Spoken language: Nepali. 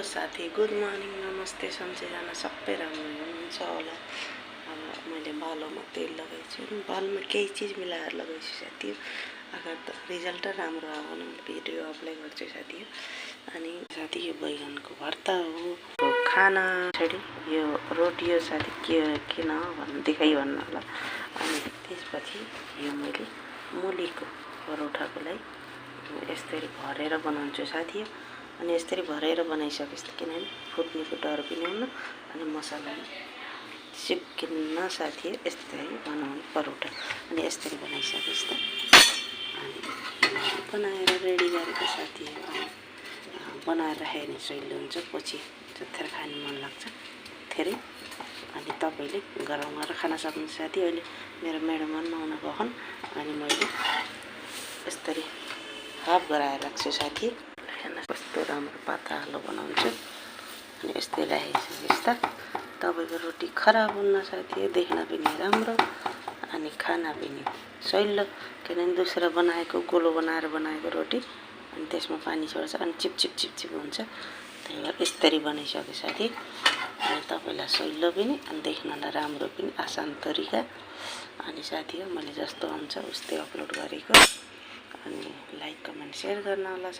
साथी, गुड मर्निङ, नमस्ते। सन्चैजना सबै राम्रो हुनुहुन्छ होला। अब मैले बालोमा तेल लगाइछु, बालमा केही चिज मिलाएर लगाइछु साथी। अगर त रिजल्ट राम्रो आयो भने भिडियो अपलोड गर्छु साथी। अनि साथी यो बैगनको भर्ता हो खाना छडी यो रोटी हो साथी। किन भन्नु देखाइ भन्नु होला। अनि त्यसपछि यो मैले मुलीको परोठाको लागि यसरी भरेर बनाउँछु साथी। अनि यसरी भरेर बनाइसकेपछि किनभने फुट्नेको डर पनि हुन्न अनि मसला सिक्किन्न साथी। यस्तै बनाउनु परोठा अनि यसरी बनाइसकेपछि त अनि बनाएर रेडी गरेको साथी। बनाएर राखेँ भने सजिलो हुन्छ, पछि जतिखेर खानु मन लाग्छ धेरै। अनि तपाईँले गरम गरेर खान सक्नुहुन्छ साथी। अहिले मेरो मेहमान आउन गएछन् अनि मैले यसरी हाफ गराएर राख्छु साथी। कस्तो राम्रो पातलो बनाउँछु अनि यस्तै राखिसकेपछि त तपाईँको रोटी खराब हुन्न साथी। देख्न पनि राम्रो अनि खाना पनि सजिलो। किनभने दूसरा बनाएको गोलो बनाएर बनाएको रोटी अनि त्यसमा पानी छोड्छ अनि चिपचिप हुन्छ। त्यही भएर यसरी बनाइसके साथी। अनि तपाईँलाई सजिलो पनि अनि देख्नलाई राम्रो पनि, आसान तरिका। अनि साथी मैले जस्तो हुन्छ उस्तै अपलोड गरेको। अनि लाइक कमेन्ट सेयर गर्न होला।